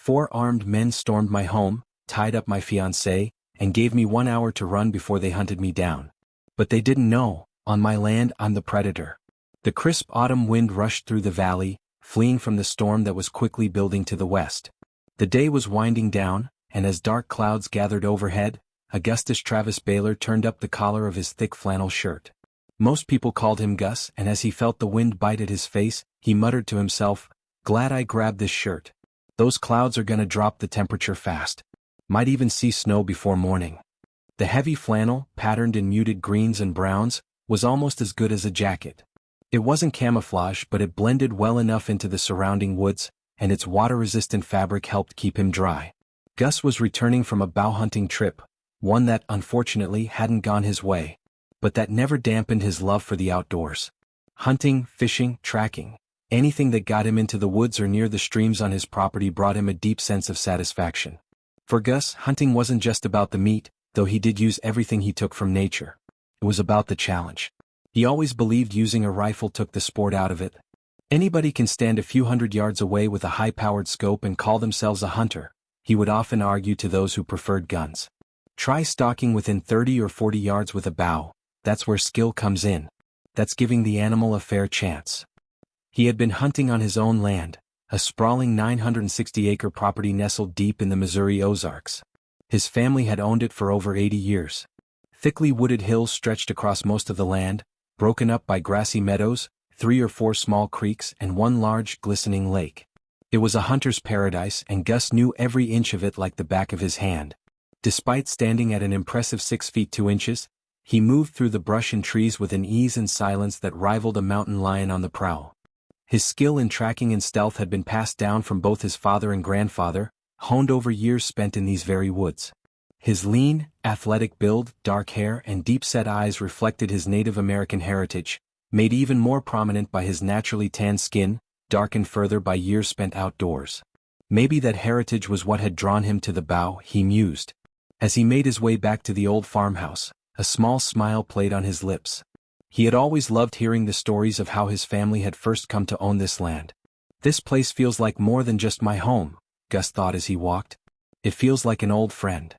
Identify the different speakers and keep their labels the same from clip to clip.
Speaker 1: 4 armed men stormed my home, tied up my fiancée, and gave me 1 hour to run before they hunted me down. But they didn't know, on my land I'm the predator. The crisp autumn wind rushed through the valley, fleeing from the storm that was quickly building to the west. The day was winding down, and as dark clouds gathered overhead, Augustus Travis Baylor turned up the collar of his thick flannel shirt. Most people called him Gus, and as he felt the wind bite at his face, he muttered to himself, "Glad I grabbed this shirt. Those clouds are gonna drop the temperature fast. Might even see snow before morning." The heavy flannel, patterned in muted greens and browns, was almost as good as a jacket. It wasn't camouflage, but it blended well enough into the surrounding woods, and its water-resistant fabric helped keep him dry. Gus was returning from a bow hunting trip, one that unfortunately hadn't gone his way, but that never dampened his love for the outdoors. Hunting, fishing, tracking, anything that got him into the woods or near the streams on his property brought him a deep sense of satisfaction. For Gus, hunting wasn't just about the meat, though he did use everything he took from nature. It was about the challenge. He always believed using a rifle took the sport out of it. Anybody can stand a few hundred yards away with a high-powered scope and call themselves a hunter, he would often argue to those who preferred guns. Try stalking within 30 or 40 yards with a bow. That's where skill comes in. That's giving the animal a fair chance. He had been hunting on his own land, a sprawling 960-acre property nestled deep in the Missouri Ozarks. His family had owned it for over 80 years. Thickly wooded hills stretched across most of the land, broken up by grassy meadows, 3 or 4 small creeks, and one large, glistening lake. It was a hunter's paradise, and Gus knew every inch of it like the back of his hand. Despite standing at an impressive 6 feet 2 inches, he moved through the brush and trees with an ease and silence that rivaled a mountain lion on the prowl. His skill in tracking and stealth had been passed down from both his father and grandfather, honed over years spent in these very woods. His lean, athletic build, dark hair, and deep-set eyes reflected his Native American heritage, made even more prominent by his naturally tanned skin, darkened further by years spent outdoors. Maybe that heritage was what had drawn him to the bow, he mused. As he made his way back to the old farmhouse, a small smile played on his lips. He had always loved hearing the stories of how his family had first come to own this land. "This place feels like more than just my home," Gus thought as he walked. "It feels like an old friend."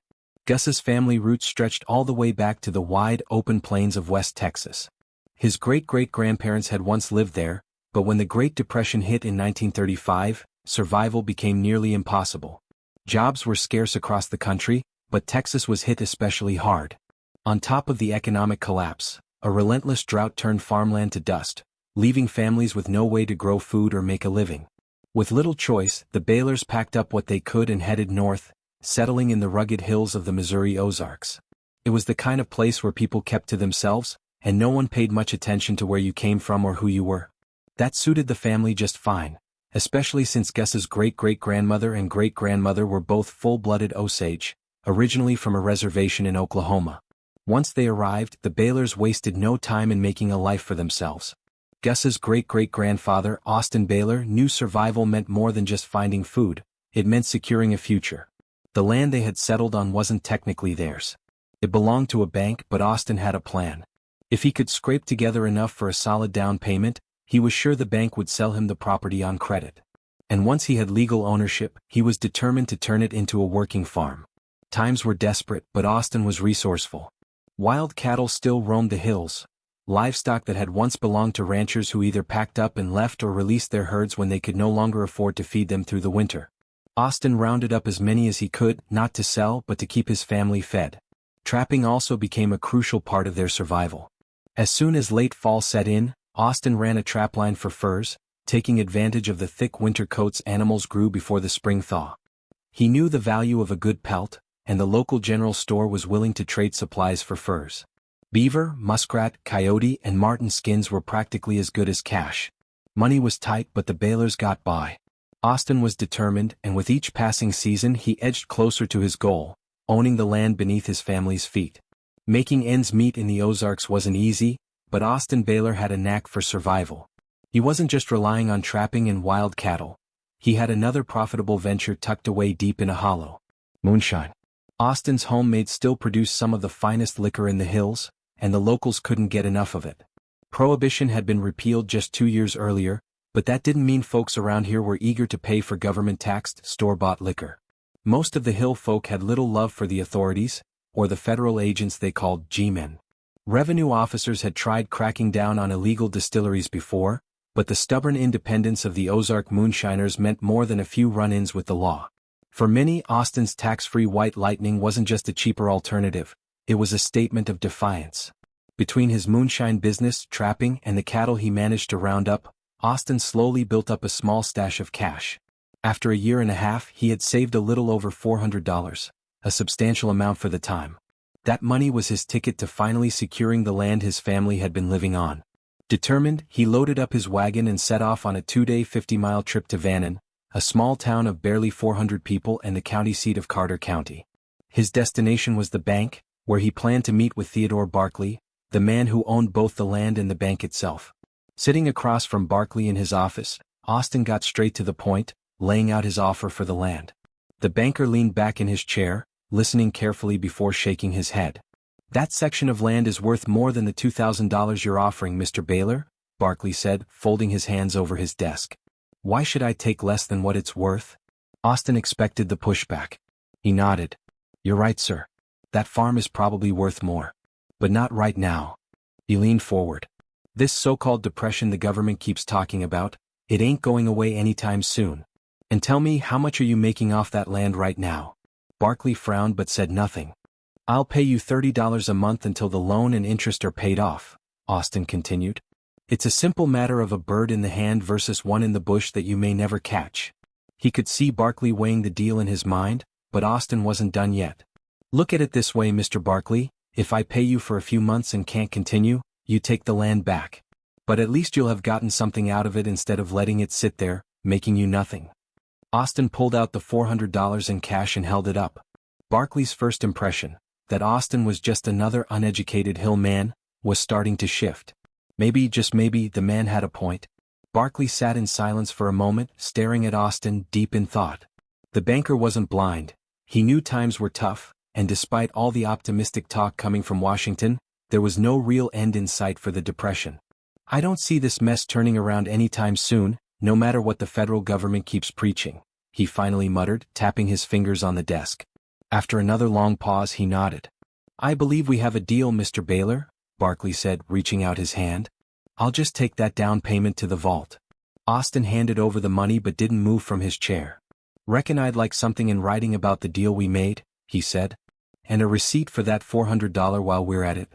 Speaker 1: Gus's family roots stretched all the way back to the wide, open plains of West Texas. His great-great-grandparents had once lived there, but when the Great Depression hit in 1935, survival became nearly impossible. Jobs were scarce across the country, but Texas was hit especially hard. On top of the economic collapse, a relentless drought turned farmland to dust, leaving families with no way to grow food or make a living. With little choice, the Baylors packed up what they could and headed north, settling in the rugged hills of the Missouri Ozarks. It was the kind of place where people kept to themselves, and no one paid much attention to where you came from or who you were. That suited the family just fine, especially since Gus's great-great-grandmother and great-grandmother were both full-blooded Osage, originally from a reservation in Oklahoma. Once they arrived, the Baylors wasted no time in making a life for themselves. Gus's great-great-grandfather, Austin Baylor, knew survival meant more than just finding food, it meant securing a future. The land they had settled on wasn't technically theirs. It belonged to a bank, but Austin had a plan. If he could scrape together enough for a solid down payment, he was sure the bank would sell him the property on credit. And once he had legal ownership, he was determined to turn it into a working farm. Times were desperate, but Austin was resourceful. Wild cattle still roamed the hills, livestock that had once belonged to ranchers who either packed up and left or released their herds when they could no longer afford to feed them through the winter. Austin rounded up as many as he could, not to sell but to keep his family fed. Trapping also became a crucial part of their survival. As soon as late fall set in, Austin ran a trapline for furs, taking advantage of the thick winter coats animals grew before the spring thaw. He knew the value of a good pelt, and the local general store was willing to trade supplies for furs. Beaver, muskrat, coyote, and marten skins were practically as good as cash. Money was tight, but the Baylors got by. Austin was determined, and with each passing season he edged closer to his goal, owning the land beneath his family's feet. Making ends meet in the Ozarks wasn't easy, but Austin Baylor had a knack for survival. He wasn't just relying on trapping and wild cattle. He had another profitable venture tucked away deep in a hollow. Moonshine. Austin's homemade still produced some of the finest liquor in the hills, and the locals couldn't get enough of it. Prohibition had been repealed just 2 years earlier, But that didn't mean folks around here were eager to pay for government-taxed, store-bought liquor. Most of the hill folk had little love for the authorities, or the federal agents they called G-men. Revenue officers had tried cracking down on illegal distilleries before, but the stubborn independence of the Ozark moonshiners meant more than a few run-ins with the law. For many, Austin's tax-free white lightning wasn't just a cheaper alternative, it was a statement of defiance. Between his moonshine business, trapping, and the cattle he managed to round up, Austin slowly built up a small stash of cash. After a year and a half, he had saved a little over $400, a substantial amount for the time. That money was his ticket to finally securing the land his family had been living on. Determined, he loaded up his wagon and set off on a 2-day 50-mile trip to Vannon, a small town of barely 400 people and the county seat of Carter County. His destination was the bank, where he planned to meet with Theodore Barkley, the man who owned both the land and the bank itself. Sitting across from Barkley in his office, Austin got straight to the point, laying out his offer for the land. The banker leaned back in his chair, listening carefully before shaking his head. "That section of land is worth more than the $2,000 you're offering, Mr. Baylor," Barkley said, folding his hands over his desk. "Why should I take less than what it's worth?" Austin expected the pushback. He nodded. "You're right, sir. That farm is probably worth more. But not right now." He leaned forward. "This so-called depression the government keeps talking about, it ain't going away anytime soon. And tell me, how much are you making off that land right now?" Barkley frowned but said nothing. "I'll pay you $30 a month until the loan and interest are paid off," Austin continued. "It's a simple matter of a bird in the hand versus one in the bush that you may never catch." He could see Barkley weighing the deal in his mind, but Austin wasn't done yet. "Look at it this way, Mr. Barkley, if I pay you for a few months and can't continue, you take the land back. But at least you'll have gotten something out of it instead of letting it sit there, making you nothing." Austin pulled out the $400 in cash and held it up. Barkley's first impression, that Austin was just another uneducated hill man, was starting to shift. Maybe, just maybe, the man had a point. Barkley sat in silence for a moment, staring at Austin, deep in thought. The banker wasn't blind. He knew times were tough, and despite all the optimistic talk coming from Washington, there was no real end in sight for the Depression. "I don't see this mess turning around anytime soon, no matter what the federal government keeps preaching," he finally muttered, tapping his fingers on the desk. After another long pause, he nodded. "I believe we have a deal, Mr. Baylor," Barkley said, reaching out his hand. "I'll just take that down payment to the vault." Austin handed over the money but didn't move from his chair. "Reckon I'd like something in writing about the deal we made," he said. "And a receipt for that $400 while we're at it."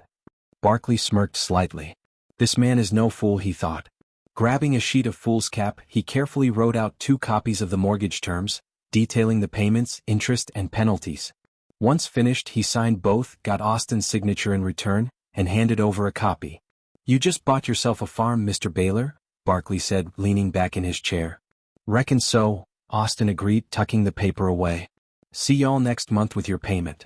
Speaker 1: Barkley smirked slightly. This man is no fool, he thought. Grabbing a sheet of foolscap, he carefully wrote out 2 copies of the mortgage terms, detailing the payments, interest, and penalties. Once finished, he signed both, got Austin's signature in return, and handed over a copy. "You just bought yourself a farm, Mr. Baylor?" Barkley said, leaning back in his chair. "Reckon so," Austin agreed, tucking the paper away. "See y'all next month with your payment."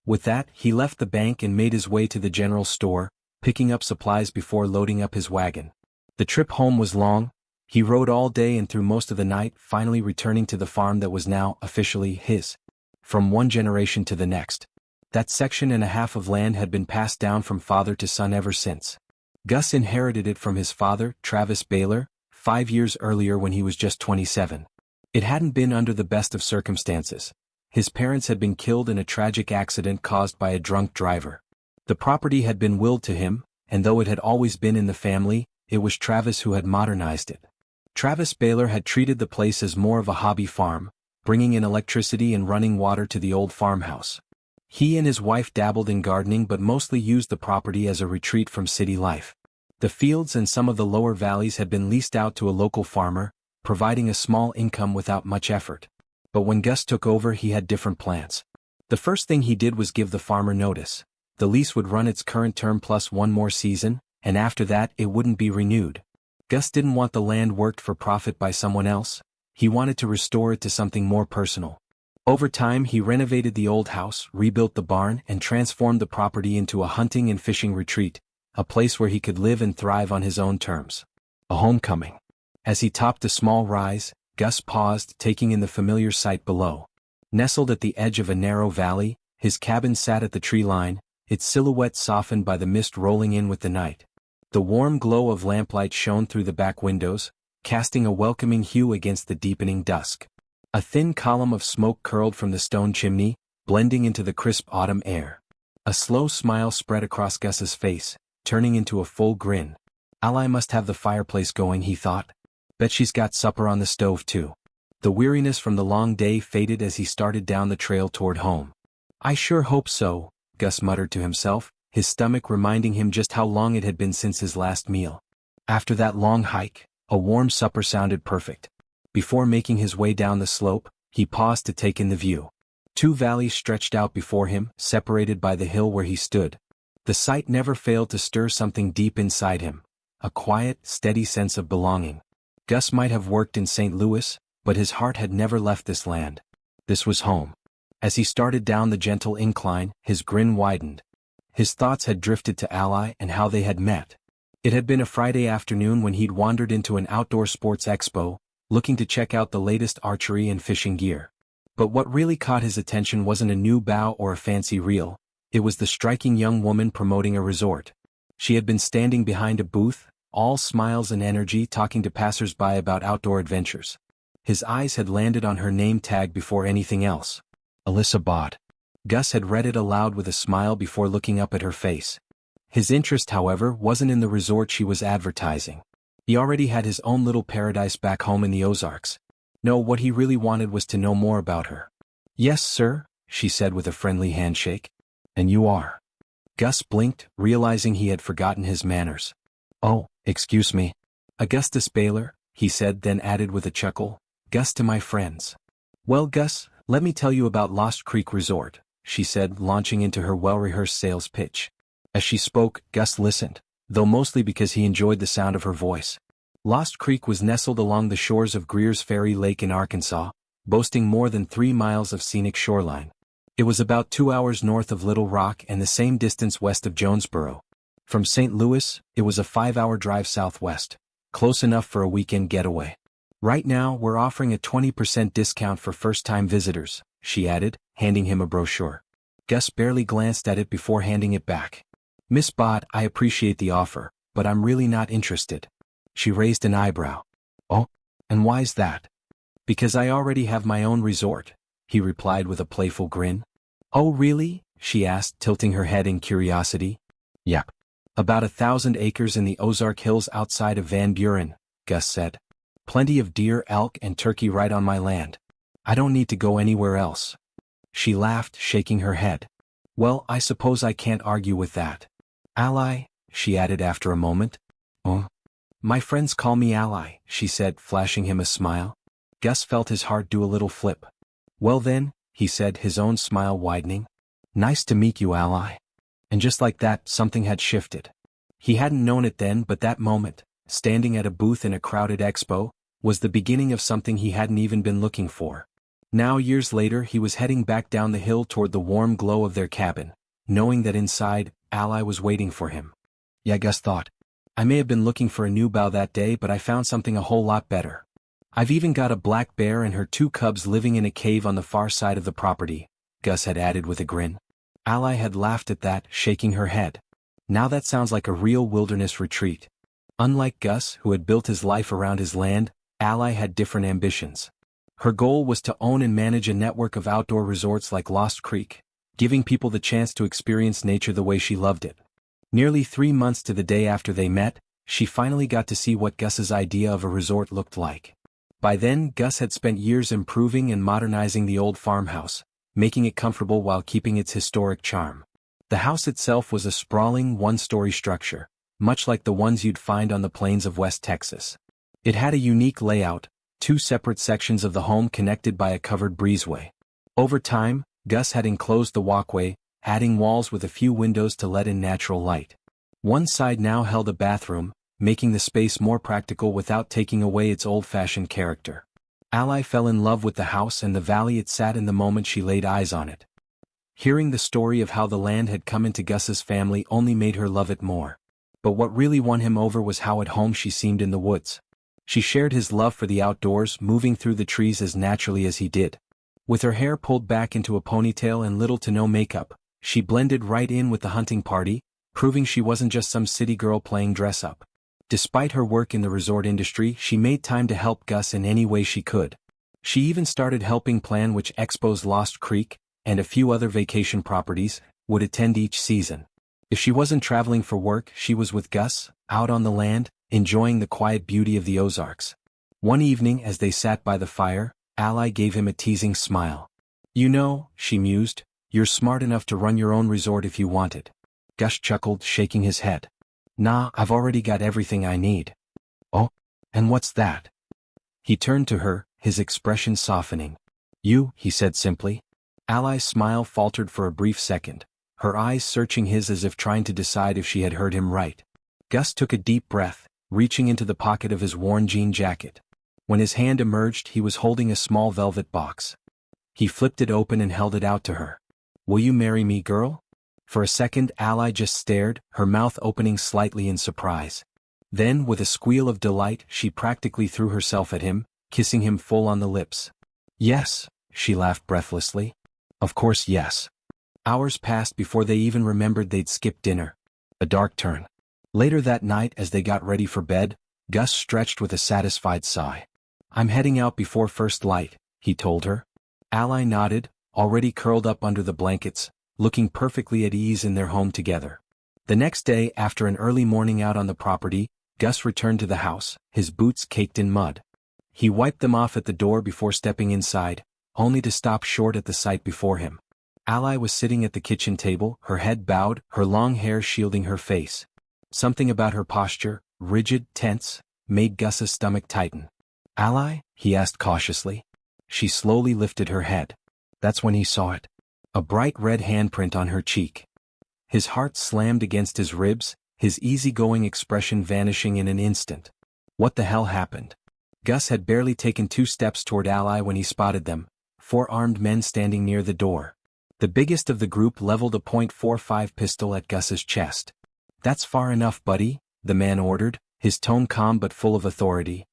Speaker 1: With that, he left the bank and made his way to the general store, picking up supplies before loading up his wagon. The trip home was long. He rode all day and through most of the night, finally returning to the farm that was now officially his. From one generation to the next. That section and a half of land had been passed down from father to son ever since. Gus inherited it from his father, Travis Baylor, 5 years earlier when he was just 27. It hadn't been under the best of circumstances. His parents had been killed in a tragic accident caused by a drunk driver. The property had been willed to him, and though it had always been in the family, it was Travis who had modernized it. Travis Baylor had treated the place as more of a hobby farm, bringing in electricity and running water to the old farmhouse. He and his wife dabbled in gardening but mostly used the property as a retreat from city life. The fields and some of the lower valleys had been leased out to a local farmer, providing a small income without much effort. But when Gus took over, he had different plans. The first thing he did was give the farmer notice. The lease would run its current term plus 1 more season, and after that it wouldn't be renewed. Gus didn't want the land worked for profit by someone else. He wanted to restore it to something more personal. Over time, he renovated the old house, rebuilt the barn, and transformed the property into a hunting and fishing retreat, a place where he could live and thrive on his own terms. A homecoming. As he topped a small rise, Gus paused, taking in the familiar sight below. Nestled at the edge of a narrow valley, his cabin sat at the tree line, its silhouette softened by the mist rolling in with the night. The warm glow of lamplight shone through the back windows, casting a welcoming hue against the deepening dusk. A thin column of smoke curled from the stone chimney, blending into the crisp autumn air. A slow smile spread across Gus's face, turning into a full grin. Ally must have the fireplace going, he thought. Bet she's got supper on the stove too. The weariness from the long day faded as he started down the trail toward home. I sure hope so, Gus muttered to himself, his stomach reminding him just how long it had been since his last meal. After that long hike, a warm supper sounded perfect. Before making his way down the slope, he paused to take in the view. 2 valleys stretched out before him, separated by the hill where he stood. The sight never failed to stir something deep inside him, a quiet, steady sense of belonging. Gus might have worked in St. Louis, but his heart had never left this land. This was home. As he started down the gentle incline, his grin widened. His thoughts had drifted to Ally and how they had met. It had been a Friday afternoon when he'd wandered into an outdoor sports expo, looking to check out the latest archery and fishing gear. But what really caught his attention wasn't a new bow or a fancy reel, it was the striking young woman promoting a resort. She had been standing behind a booth, all smiles and energy, talking to passers-by about outdoor adventures. His eyes had landed on her name tag before anything else. Alyssa Bott. Gus had read it aloud with a smile before looking up at her face. His interest, however, wasn't in the resort she was advertising. He already had his own little paradise back home in the Ozarks. No, what he really wanted was to know more about her. Yes, sir, she said with a friendly handshake. And you are? Gus blinked, realizing he had forgotten his manners. Oh, excuse me. Augustus Baylor, he said, then added with a chuckle. Gus to my friends. Well, Gus, let me tell you about Lost Creek Resort, she said, launching into her well-rehearsed sales pitch. As she spoke, Gus listened, though mostly because he enjoyed the sound of her voice. Lost Creek was nestled along the shores of Greer's Ferry Lake in Arkansas, boasting more than 3 miles of scenic shoreline. It was about 2 hours north of Little Rock and the same distance west of Jonesboro. From St. Louis, it was a 5-hour drive southwest, close enough for a weekend getaway. Right now, we're offering a 20% discount for first-time visitors, she added, handing him a brochure. Gus barely glanced at it before handing it back. Miss Bott, I appreciate the offer, but I'm really not interested. She raised an eyebrow. Oh, and why's that? Because I already have my own resort, he replied with a playful grin. Oh really? She asked, tilting her head in curiosity. Yep. About 1,000 acres in the Ozark Hills outside of Van Buren, Gus said. Plenty of deer, elk, and turkey right on my land. I don't need to go anywhere else. She laughed, shaking her head. Well, I suppose I can't argue with that. Ally, she added after a moment. Oh? My friends call me Ally, she said, flashing him a smile. Gus felt his heart do a little flip. Well then, he said, his own smile widening. Nice to meet you, Ally. And just like that, something had shifted. He hadn't known it then, but that moment, standing at a booth in a crowded expo, was the beginning of something he hadn't even been looking for. Now, years later, he was heading back down the hill toward the warm glow of their cabin, knowing that inside, Ally was waiting for him. Yeah, Gus thought. I may have been looking for a new bow that day, but I found something a whole lot better. I've even got a black bear and her 2 cubs living in a cave on the far side of the property, Gus had added with a grin. Ally had laughed at that, shaking her head. Now that sounds like a real wilderness retreat. Unlike Gus, who had built his life around his land, Ally had different ambitions. Her goal was to own and manage a network of outdoor resorts like Lost Creek, giving people the chance to experience nature the way she loved it. Nearly 3 months to the day after they met, she finally got to see what Gus's idea of a resort looked like. By then, Gus had spent years improving and modernizing the old farmhouse, making it comfortable while keeping its historic charm. The house itself was a sprawling, 1-story structure, much like the ones you'd find on the plains of West Texas. It had a unique layout, 2 separate sections of the home connected by a covered breezeway. Over time, Gus had enclosed the walkway, adding walls with a few windows to let in natural light. One side now held a bathroom, making the space more practical without taking away its old-fashioned character. Ally fell in love with the house and the valley it sat in the moment she laid eyes on it. Hearing the story of how the land had come into Gus's family only made her love it more. But what really won him over was how at home she seemed in the woods. She shared his love for the outdoors, moving through the trees as naturally as he did. With her hair pulled back into a ponytail and little to no makeup, she blended right in with the hunting party, proving she wasn't just some city girl playing dress-up. Despite her work in the resort industry, she made time to help Gus in any way she could. She even started helping plan which expos Lost Creek, and a few other vacation properties, would attend each season. If she wasn't traveling for work, she was with Gus, out on the land, enjoying the quiet beauty of the Ozarks. One evening as they sat by the fire, Ally gave him a teasing smile. "You know," she mused, "you're smart enough to run your own resort if you wanted." Gus chuckled, shaking his head. "Nah, I've already got everything I need." "Oh? And what's that?" He turned to her, his expression softening. "You," he said simply. Ally's smile faltered for a brief second, her eyes searching his as if trying to decide if she had heard him right. Gus took a deep breath, reaching into the pocket of his worn jean jacket. When his hand emerged, he was holding a small velvet box. He flipped it open and held it out to her. "Will you marry me, girl?" For a second, Ally just stared, her mouth opening slightly in surprise. Then, with a squeal of delight, she practically threw herself at him, kissing him full on the lips. "Yes," she laughed breathlessly. "Of course yes." Hours passed before they even remembered they'd skipped dinner. A dark turn. Later that night, as they got ready for bed, Gus stretched with a satisfied sigh. "I'm heading out before first light," he told her. Ally nodded, already curled up under the blankets, looking perfectly at ease in their home together. The next day, after an early morning out on the property, Gus returned to the house, his boots caked in mud. He wiped them off at the door before stepping inside, only to stop short at the sight before him. Ally was sitting at the kitchen table, her head bowed, her long hair shielding her face. Something about her posture, rigid, tense, made Gus's stomach tighten. "Ally?" he asked cautiously. She slowly lifted her head. That's when he saw it. A bright red handprint on her cheek. His heart slammed against his ribs, his easygoing expression vanishing in an instant. What the hell happened? Gus had barely taken 2 steps toward Ally when he spotted them, 4 armed men standing near the door. The biggest of the group leveled a .45 pistol at Gus's chest. "That's far enough, buddy," the man ordered, his tone calm but full of authority.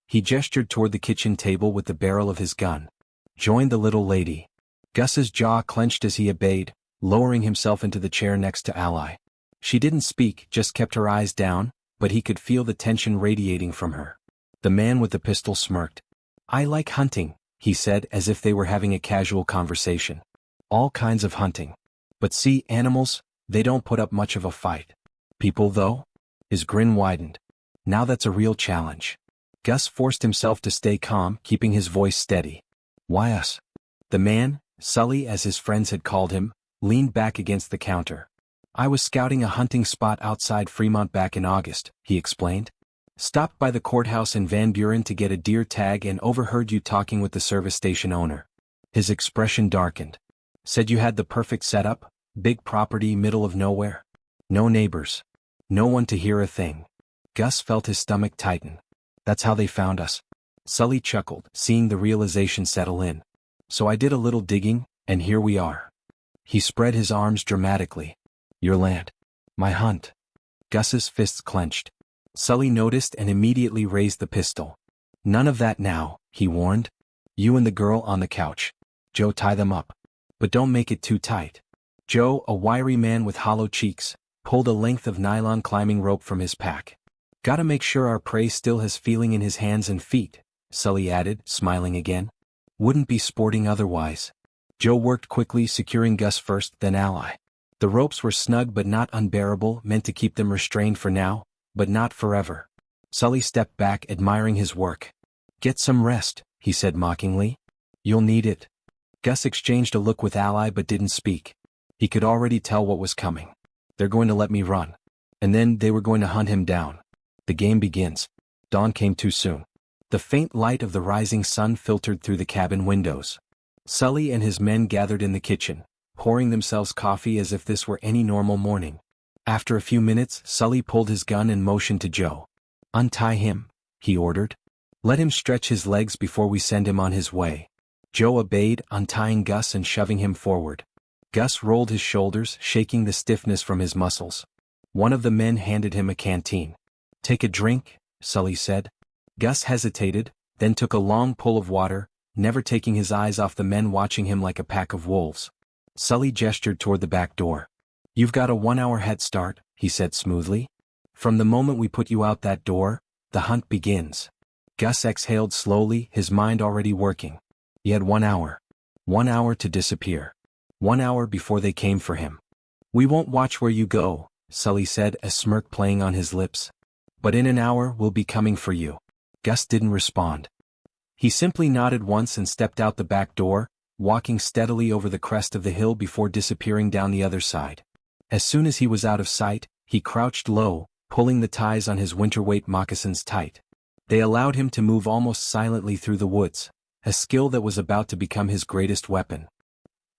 Speaker 1: He gestured toward the kitchen table with the barrel of his gun. "Join the little lady." Gus's jaw clenched as he obeyed, lowering himself into the chair next to Ally. She didn't speak, just kept her eyes down, but he could feel the tension radiating from her. The man with the pistol smirked. "I like hunting," he said as if they were having a casual conversation. "All kinds of hunting. But see, animals, they don't put up much of a fight. People though?" His grin widened. "Now that's a real challenge." Gus forced himself to stay calm, keeping his voice steady. "Why us?" The man, Sully as his friends had called him, leaned back against the counter. "I was scouting a hunting spot outside Fremont back in August," he explained. "Stopped by the courthouse in Van Buren to get a deer tag and overheard you talking with the service station owner." His expression darkened. "Said you had the perfect setup, big property, middle of nowhere. No neighbors. No one to hear a thing." Gus felt his stomach tighten. "That's how they found us." Sully chuckled, seeing the realization settle in. "So I did a little digging, and here we are." He spread his arms dramatically. "Your land. My hunt." Gus's fists clenched. Sully noticed and immediately raised the pistol. "None of that now," he warned. "You and the girl on the couch. Joe, tie them up. But don't make it too tight." Joe, a wiry man with hollow cheeks, pulled a length of nylon climbing rope from his pack. "Gotta make sure our prey still has feeling in his hands and feet," Sully added, smiling again. "Wouldn't be sporting otherwise." Joe worked quickly, securing Gus first, then Ally. The ropes were snug but not unbearable, meant to keep them restrained for now, but not forever. Sully stepped back, admiring his work. "Get some rest," he said mockingly. "You'll need it." Gus exchanged a look with Ally but didn't speak. He could already tell what was coming. They're going to let me run. And then they were going to hunt him down. The game begins. Dawn came too soon. The faint light of the rising sun filtered through the cabin windows. Sully and his men gathered in the kitchen, pouring themselves coffee as if this were any normal morning. After a few minutes, Sully pulled his gun and motioned to Joe. "Untie him," he ordered. "Let him stretch his legs before we send him on his way." Joe obeyed, untying Gus and shoving him forward. Gus rolled his shoulders, shaking the stiffness from his muscles. One of the men handed him a canteen. "Take a drink," Sully said. Gus hesitated, then took a long pull of water, never taking his eyes off the men watching him like a pack of wolves. Sully gestured toward the back door. "You've got a 1-hour head start," he said smoothly. From the moment we put you out that door, the hunt begins. Gus exhaled slowly, his mind already working. He had 1 hour. 1 hour to disappear. 1 hour before they came for him. We won't watch where you go, Sully said, a smirk playing on his lips. But in an hour we'll be coming for you. Gus didn't respond. He simply nodded once and stepped out the back door, walking steadily over the crest of the hill before disappearing down the other side. As soon as he was out of sight, he crouched low, pulling the ties on his winter-weight moccasins tight. They allowed him to move almost silently through the woods, a skill that was about to become his greatest weapon.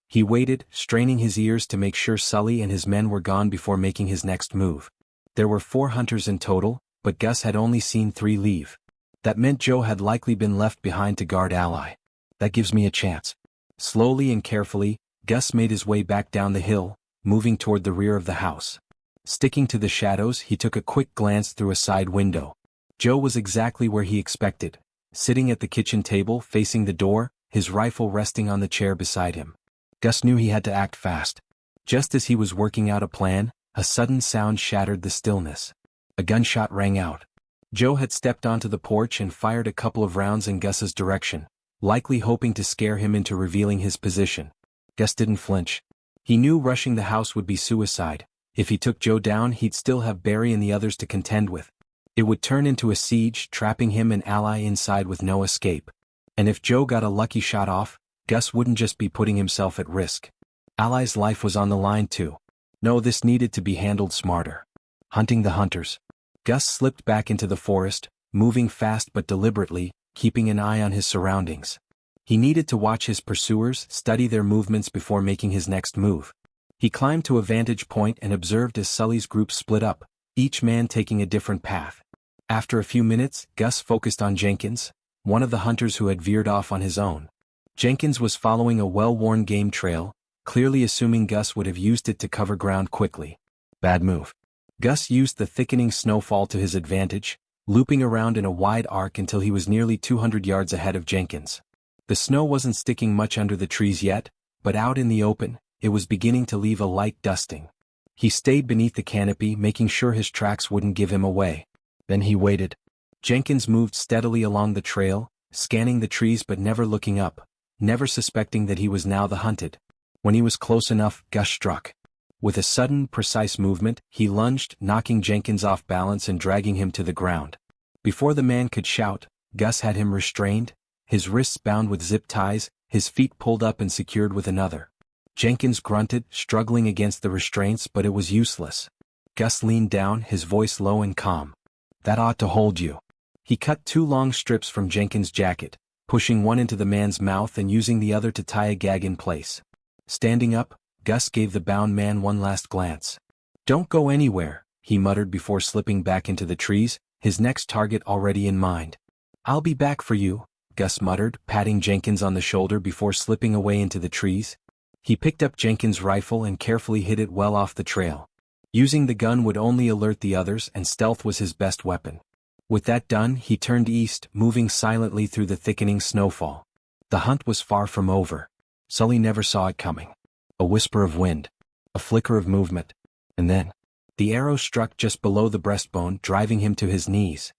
Speaker 1: He waited, straining his ears to make sure Sully and his men were gone before making his next move. There were 4 hunters in total, but Gus had only seen 3 leave. That meant Joe had likely been left behind to guard Ally. That gives me a chance. Slowly and carefully, Gus made his way back down the hill, moving toward the rear of the house. Sticking to the shadows, he took a quick glance through a side window. Joe was exactly where he expected, sitting at the kitchen table facing the door, his rifle resting on the chair beside him. Gus knew he had to act fast. Just as he was working out a plan, a sudden sound shattered the stillness. A gunshot rang out. Joe had stepped onto the porch and fired a couple of rounds in Gus's direction, likely hoping to scare him into revealing his position. Gus didn't flinch. He knew rushing the house would be suicide. If he took Joe down, he'd still have Barry and the others to contend with. It would turn into a siege, trapping him and Ally inside with no escape. And if Joe got a lucky shot off, Gus wouldn't just be putting himself at risk. Ally's life was on the line too. No, this needed to be handled smarter. Hunting the hunters. Gus slipped back into the forest, moving fast but deliberately, keeping an eye on his surroundings. He needed to watch his pursuers, study their movements before making his next move. He climbed to a vantage point and observed as Sully's group split up, each man taking a different path. After a few minutes, Gus focused on Jenkins, one of the hunters who had veered off on his own. Jenkins was following a well-worn game trail, clearly assuming Gus would have used it to cover ground quickly. Bad move. Gus used the thickening snowfall to his advantage, looping around in a wide arc until he was nearly 200 yards ahead of Jenkins. The snow wasn't sticking much under the trees yet, but out in the open, it was beginning to leave a light dusting. He stayed beneath the canopy, making sure his tracks wouldn't give him away. Then he waited. Jenkins moved steadily along the trail, scanning the trees but never looking up, never suspecting that he was now the hunted. When he was close enough, Gus struck. With a sudden, precise movement, he lunged, knocking Jenkins off balance and dragging him to the ground. Before the man could shout, Gus had him restrained, his wrists bound with zip ties, his feet pulled up and secured with another. Jenkins grunted, struggling against the restraints, but it was useless. Gus leaned down, his voice low and calm. That ought to hold you. He cut 2 long strips from Jenkins' jacket, pushing one into the man's mouth and using the other to tie a gag in place. Standing up, Gus gave the bound man one last glance. Don't go anywhere, he muttered before slipping back into the trees, his next target already in mind. I'll be back for you, Gus muttered, patting Jenkins on the shoulder before slipping away into the trees. He picked up Jenkins' rifle and carefully hid it well off the trail. Using the gun would only alert the others, and stealth was his best weapon. With that done, he turned east, moving silently through the thickening snowfall. The hunt was far from over. Sully never saw it coming. A whisper of wind. A flicker of movement. And then, the arrow struck just below the breastbone, driving him to his knees.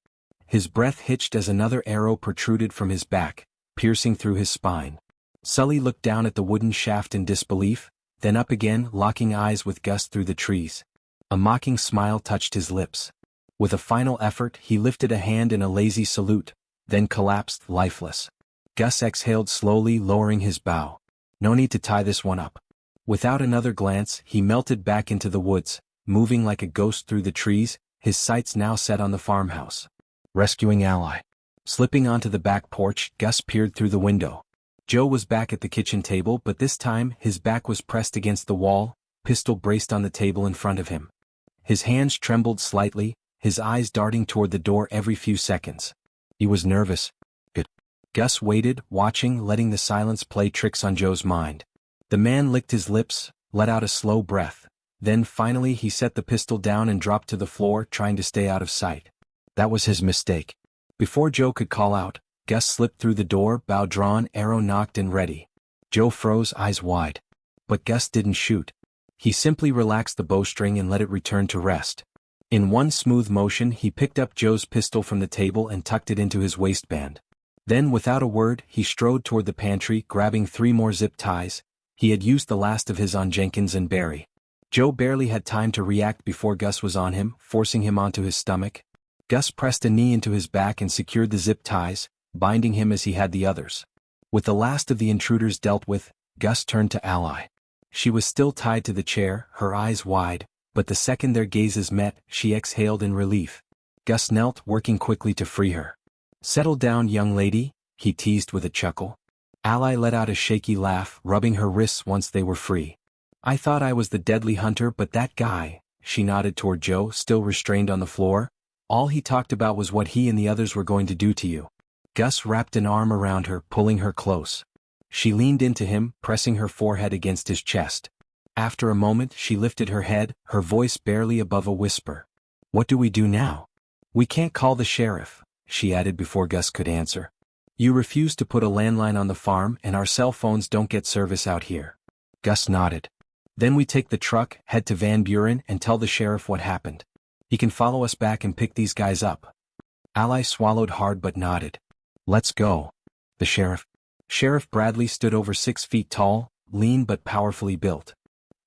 Speaker 1: His breath hitched as another arrow protruded from his back, piercing through his spine. Sully looked down at the wooden shaft in disbelief, then up again, locking eyes with Gus through the trees. A mocking smile touched his lips. With a final effort, he lifted a hand in a lazy salute, then collapsed lifeless. Gus exhaled slowly, lowering his bow. No need to tie this one up. Without another glance, he melted back into the woods, moving like a ghost through the trees, his sights now set on the farmhouse. Rescuing Ally. Slipping onto the back porch, Gus peered through the window. Joe was back at the kitchen table, but this time his back was pressed against the wall, pistol braced on the table in front of him. His hands trembled slightly, his eyes darting toward the door every few seconds. He was nervous. Good. Gus waited, watching, letting the silence play tricks on Joe's mind. The man licked his lips, let out a slow breath. Then finally he set the pistol down and dropped to the floor, trying to stay out of sight. That was his mistake. Before Joe could call out, Gus slipped through the door, bow drawn, arrow nocked and ready. Joe froze, eyes wide. But Gus didn't shoot. He simply relaxed the bowstring and let it return to rest. In one smooth motion he picked up Joe's pistol from the table and tucked it into his waistband. Then without a word he strode toward the pantry, grabbing 3 more zip ties. He had used the last of his on Jenkins and Barry. Joe barely had time to react before Gus was on him, forcing him onto his stomach. Gus pressed a knee into his back and secured the zip ties, binding him as he had the others. With the last of the intruders dealt with, Gus turned to Ally. She was still tied to the chair, her eyes wide, but the second their gazes met, she exhaled in relief. Gus knelt, working quickly to free her. "Settle down, young lady," he teased with a chuckle. Ally let out a shaky laugh, rubbing her wrists once they were free. "I thought I was the deadly hunter, but that guy," she nodded toward Joe, still restrained on the floor, "all he talked about was what he and the others were going to do to you." Gus wrapped an arm around her, pulling her close. She leaned into him, pressing her forehead against his chest. After a moment she lifted her head, her voice barely above a whisper. "What do we do now?" "We can't call the sheriff," she added before Gus could answer. "You refuse to put a landline on the farm and our cell phones don't get service out here." Gus nodded. "Then we take the truck, head to Van Buren and tell the sheriff what happened. He can follow us back and pick these guys up." Ally swallowed hard but nodded. "Let's go." The sheriff. Sheriff Bradley stood over 6 feet tall, lean but powerfully built.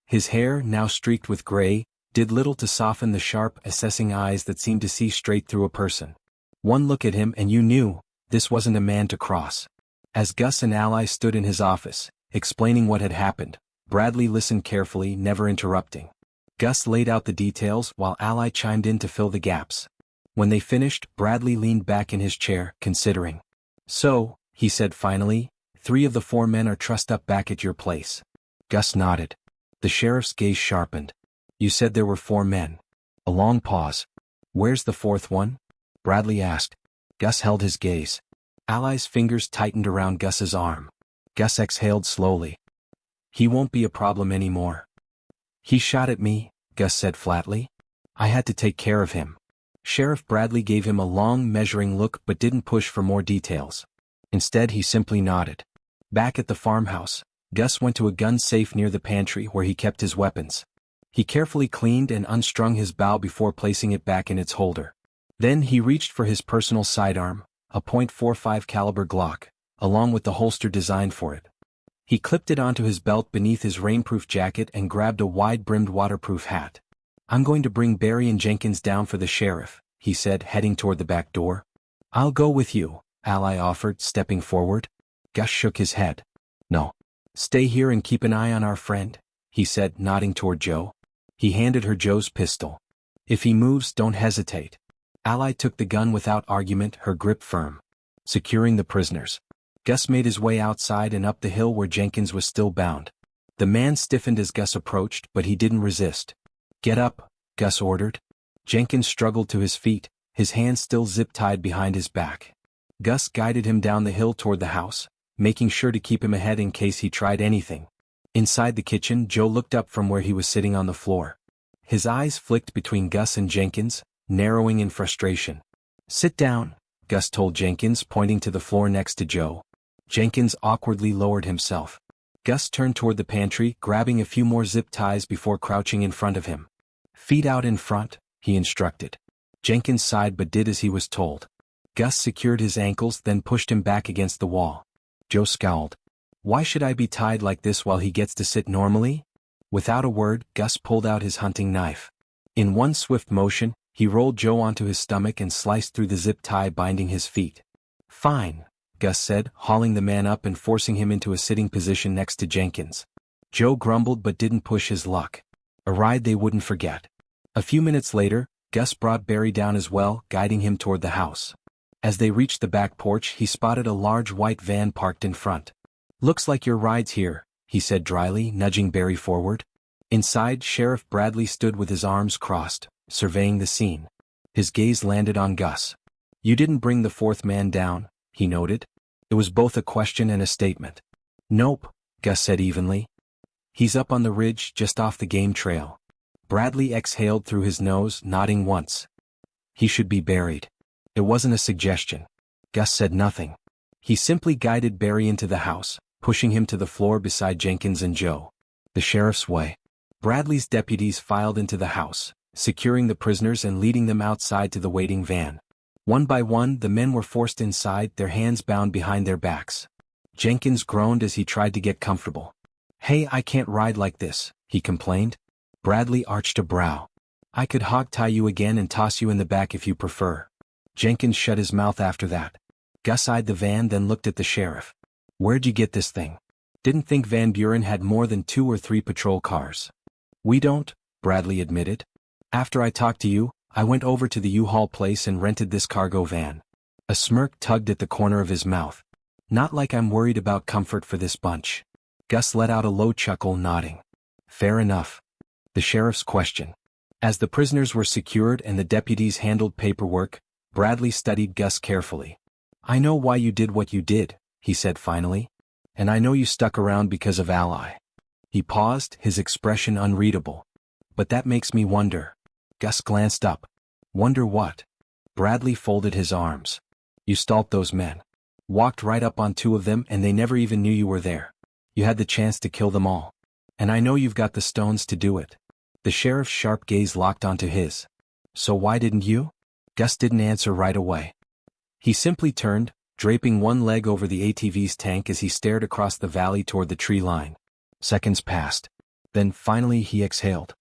Speaker 1: His hair, now streaked with gray, did little to soften the sharp, assessing eyes that seemed to see straight through a person. One look at him and you knew, this wasn't a man to cross. As Gus and Ally stood in his office, explaining what had happened, Bradley listened carefully, never interrupting. Gus laid out the details while Ally chimed in to fill the gaps. When they finished, Bradley leaned back in his chair, considering. "So," he said finally, 3 of the 4 men are trussed up back at your place." Gus nodded. The sheriff's gaze sharpened. "You said there were 4 men." A long pause. "Where's the 4th one?" Bradley asked. Gus held his gaze. Ally's fingers tightened around Gus's arm. Gus exhaled slowly. "He won't be a problem anymore." "He shot at me," Gus said flatly. "I had to take care of him." Sheriff Bradley gave him a long, measuring look but didn't push for more details. Instead he simply nodded. Back at the farmhouse, Gus went to a gun safe near the pantry where he kept his weapons. He carefully cleaned and unstrung his bow before placing it back in its holder. Then he reached for his personal sidearm, a .45 caliber Glock, along with the holster designed for it. He clipped it onto his belt beneath his rainproof jacket and grabbed a wide-brimmed waterproof hat. "I'm going to bring Barry and Jenkins down for the sheriff," he said, heading toward the back door. "I'll go with you," Ally offered, stepping forward. Gus shook his head. "No. Stay here and keep an eye on our friend," he said, nodding toward Joe. He handed her Joe's pistol. "If he moves, don't hesitate." Ally took the gun without argument, her grip firm. Securing the prisoners, Gus made his way outside and up the hill where Jenkins was still bound. The man stiffened as Gus approached, but he didn't resist. "Get up," Gus ordered. Jenkins struggled to his feet, his hands still zip-tied behind his back. Gus guided him down the hill toward the house, making sure to keep him ahead in case he tried anything. Inside the kitchen, Joe looked up from where he was sitting on the floor. His eyes flicked between Gus and Jenkins, narrowing in frustration. "Sit down," Gus told Jenkins, pointing to the floor next to Joe. Jenkins awkwardly lowered himself. Gus turned toward the pantry, grabbing a few more zip ties before crouching in front of him. "Feet out in front," he instructed. Jenkins sighed but did as he was told. Gus secured his ankles, then pushed him back against the wall. Joe scowled. "Why should I be tied like this while he gets to sit normally?" Without a word, Gus pulled out his hunting knife. In one swift motion, he rolled Joe onto his stomach and sliced through the zip tie binding his feet. "Fine," Gus said, hauling the man up and forcing him into a sitting position next to Jenkins. Joe grumbled but didn't push his luck. A ride they wouldn't forget. A few minutes later, Gus brought Barry down as well, guiding him toward the house. As they reached the back porch, he spotted a large white van parked in front. "Looks like your ride's here," he said dryly, nudging Barry forward. Inside, Sheriff Bradley stood with his arms crossed, surveying the scene. His gaze landed on Gus. "You didn't bring the 4th man down," he noted. It was both a question and a statement. "Nope," Gus said evenly. "He's up on the ridge just off the game trail." Bradley exhaled through his nose, nodding once. "He should be buried." It wasn't a suggestion. Gus said nothing. He simply guided Barry into the house, pushing him to the floor beside Jenkins and Joe. The sheriff's way. Bradley's deputies filed into the house, securing the prisoners and leading them outside to the waiting van. One by one, the men were forced inside, their hands bound behind their backs. Jenkins groaned as he tried to get comfortable. "Hey, I can't ride like this," he complained. Bradley arched a brow. "I could hog-tie you again and toss you in the back if you prefer." Jenkins shut his mouth after that. Gus eyed the van, then looked at the sheriff. "Where'd you get this thing? Didn't think Van Buren had more than 2 or 3 patrol cars." "We don't," Bradley admitted. "After I talked to you, I went over to the U-Haul place and rented this cargo van." A smirk tugged at the corner of his mouth. "Not like I'm worried about comfort for this bunch." Gus let out a low chuckle, nodding. "Fair enough." The sheriff's question. As the prisoners were secured and the deputies handled paperwork, Bradley studied Gus carefully. "I know why you did what you did," he said finally. "And I know you stuck around because of Ally." He paused, his expression unreadable. "But that makes me wonder." Gus glanced up. "Wonder what?" Bradley folded his arms. "You stalked those men. Walked right up on 2 of them and they never even knew you were there. You had the chance to kill them all. And I know you've got the stones to do it." The sheriff's sharp gaze locked onto his. "So why didn't you?" Gus didn't answer right away. He simply turned, draping one leg over the ATV's tank as he stared across the valley toward the tree line. Seconds passed. Then finally he exhaled.